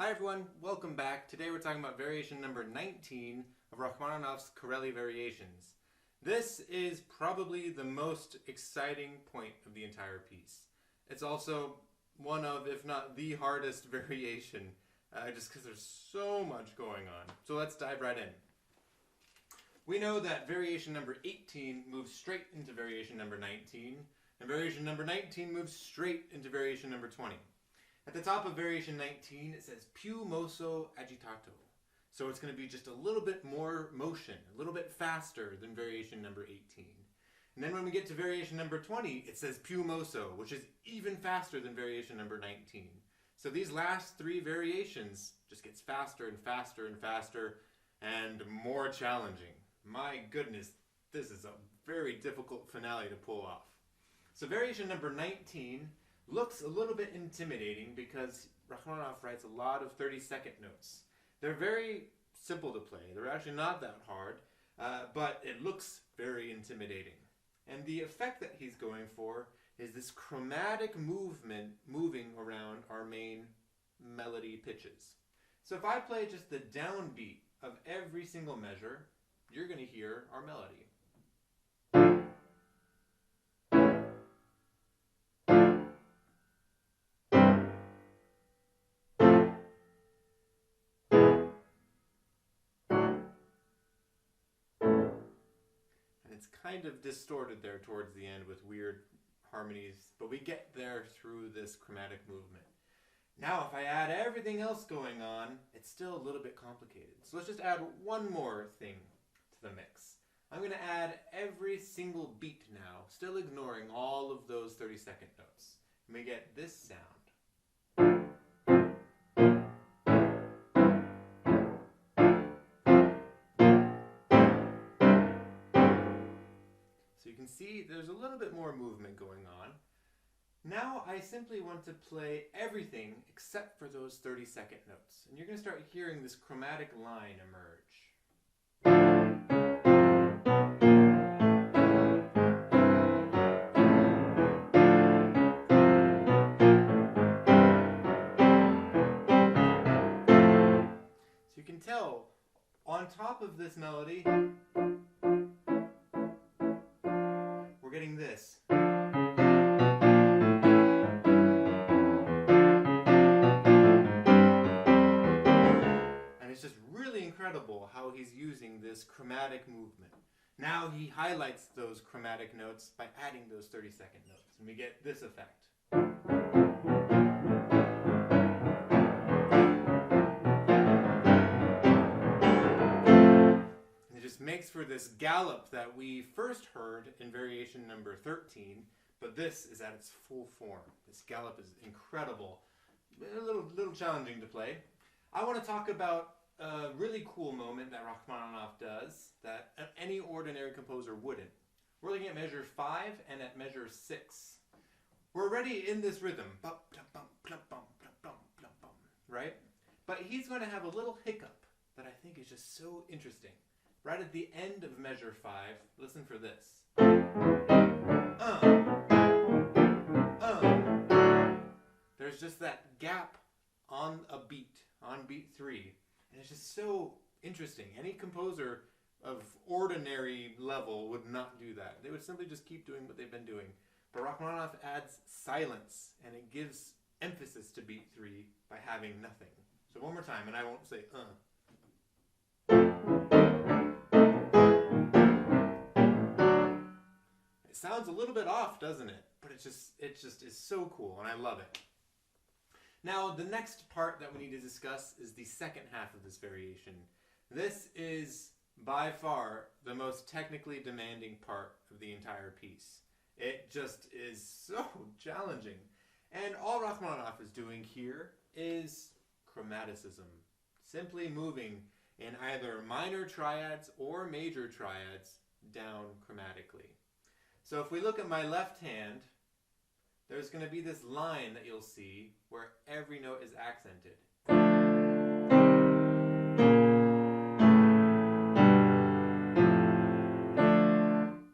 Hi everyone, welcome back. Today we're talking about variation number 19 of Rachmaninoff's Corelli variations. This is probably the most exciting point of the entire piece. It's also one of, if not the hardest variation, just because there's so much going on. So let's dive right in. We know that variation number 18 moves straight into variation number 19, and variation number 19 moves straight into variation number 20. At the top of variation 19, it says più mosso agitato. So it's going to be just a little bit more motion, a little bit faster than variation number 18. And then when we get to variation number 20, it says più mosso, which is even faster than variation number 19. So these last three variations just gets faster and faster and faster and more challenging. My goodness, this is a very difficult finale to pull off. So variation number 19 looks a little bit intimidating because Rachmaninoff writes a lot of 30-second notes. They're very simple to play. They're actually not that hard, but it looks very intimidating. And the effect that he's going for is this chromatic movement moving around our main melody pitches. So if I play just the downbeat of every single measure, you're going to hear our melody. It's kind of distorted there towards the end with weird harmonies, but we get there through this chromatic movement. Now, if I add everything else going on, it's still a little bit complicated. So let's just add one more thing to the mix. I'm going to add every single beat now, still ignoring all of those 30-second notes. And we get this sound. So you can see there's a little bit more movement going on. Now I simply want to play everything except for those 30-second notes. And you're going to start hearing this chromatic line emerge. So you can tell on top of this melody, we're getting this. And it's just really incredible how he's using this chromatic movement. Now he highlights those chromatic notes by adding those 30-second notes, and we get this effect. Makes for this gallop that we first heard in variation number 13, but this is at its full form. This gallop is incredible, a little challenging to play. I want to talk about a really cool moment that Rachmaninoff does that any ordinary composer wouldn't. We're looking at measure 5 and at measure 6. We're already in this rhythm, right? But he's going to have a little hiccup that I think is just so interesting. Right at the end of measure 5, listen for this. There's just that gap on a beat, on beat 3. And it's just so interesting. Any composer of ordinary level would not do that. They would simply just keep doing what they've been doing. But Rachmaninoff adds silence, and it gives emphasis to beat 3 by having nothing. So one more time, and I won't say It sounds a little bit off, doesn't it? But it just is so cool, and I love it. Now, the next part that we need to discuss is the second half of this variation. This is by far the most technically demanding part of the entire piece. It just is so challenging. And all Rachmaninoff is doing here is chromaticism. Simply moving in either minor triads or major triads down chromatically. So if we look at my left hand, there's going to be this line that you'll see where every note is accented.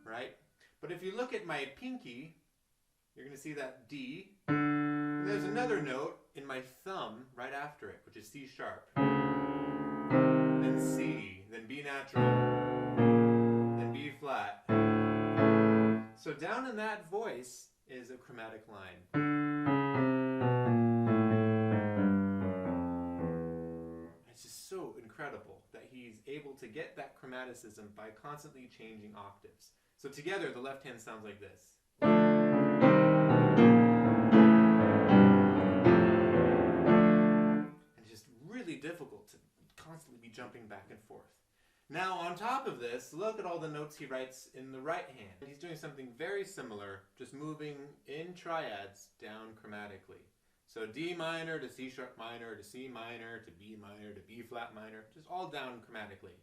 Right? But if you look at my pinky, you're going to see that D. And there's another note in my thumb right after it, which is C sharp, then C, then B natural, then B flat. So down in that voice is a chromatic line. It's just so incredible that he's able to get that chromaticism by constantly changing octaves. So together, the left hand sounds like this. And it's just really difficult to constantly be jumping back and forth. Now, on top of this, look at all the notes he writes in the right hand. He's doing something very similar, just moving in triads down chromatically. So D minor to C sharp minor to C minor to B minor to B flat minor, just all down chromatically.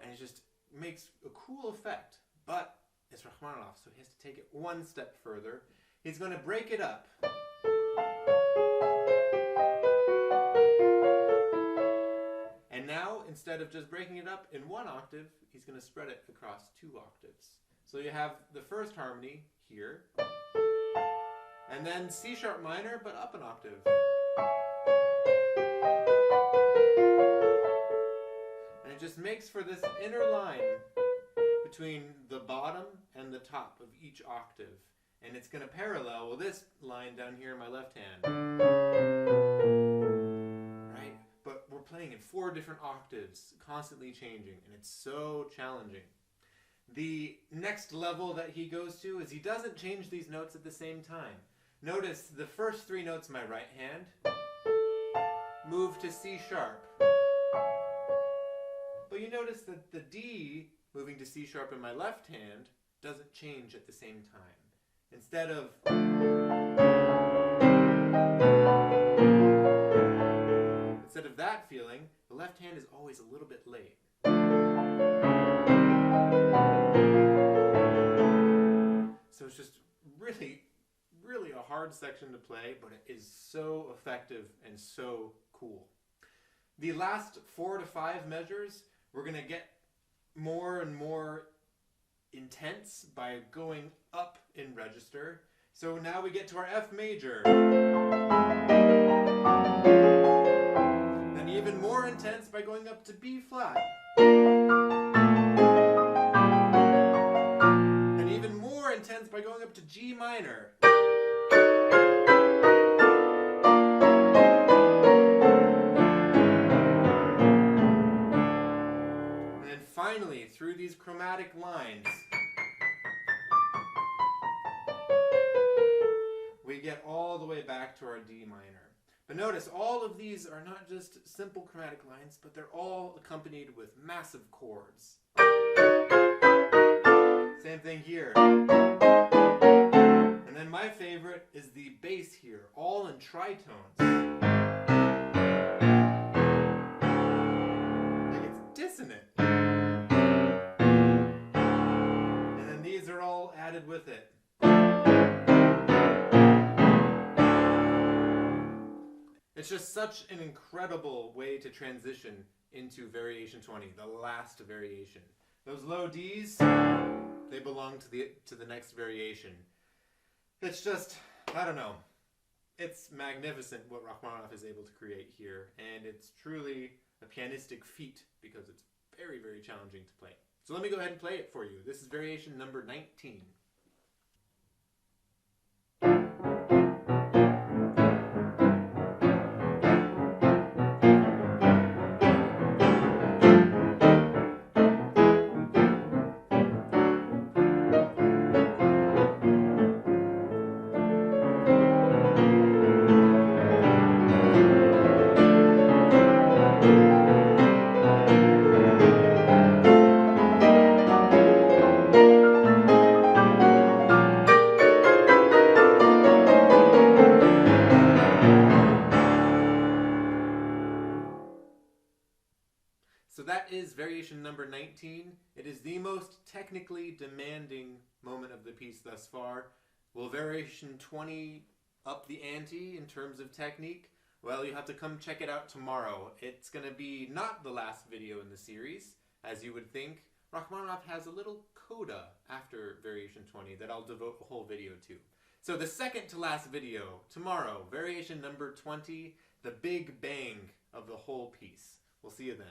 And it just makes a cool effect, but it's Rachmaninoff, so he has to take it one step further. He's going to break it up. And now, instead of just breaking it up in one octave, he's going to spread it across 2 octaves. So you have the first harmony here, and then C sharp minor, but up an octave. And it just makes for this inner line between the bottom and the top of each octave. And it's going to parallel with this line down here in my left hand. Right? But we're playing in 4 different octaves, constantly changing, and it's so challenging. The next level that he goes to is he doesn't change these notes at the same time. Notice the first 3 notes in my right hand move to C sharp. But you notice that the D moving to C sharp in my left hand doesn't change at the same time. Instead of that feeling, the left hand is always a little bit late. So it's just really, really a hard section to play, but it is so effective and so cool. The last 4 to 5 measures, we're going to get more and more intense by going up in register. So now we get to our F major. Then even more intense by going up to B flat. And even more intense by going up to G minor. And then finally, through these chromatic lines, we get all the way back to our D minor. But notice, all of these are not just simple chromatic lines, but they're all accompanied with massive chords. Same thing here. And then my favorite is the bass here, all in tritones. Like it's dissonant. And then these are all added with it. It's just such an incredible way to transition into variation 20, the last variation. Those low Ds, they belong to the next variation. It's just, I don't know. It's magnificent what Rachmaninoff is able to create here, and it's truly a pianistic feat because it's very, very challenging to play. So let me go ahead and play it for you. This is variation number 19. So that is variation number 19. It is the most technically demanding moment of the piece thus far. Will variation 20 up the ante in terms of technique? Well, you have to come check it out tomorrow. It's going to be not the last video in the series, as you would think. Rachmaninoff has a little coda after variation 20 that I'll devote a whole video to. So the second to last video, tomorrow, variation number 20, the big bang of the whole piece. We'll see you then.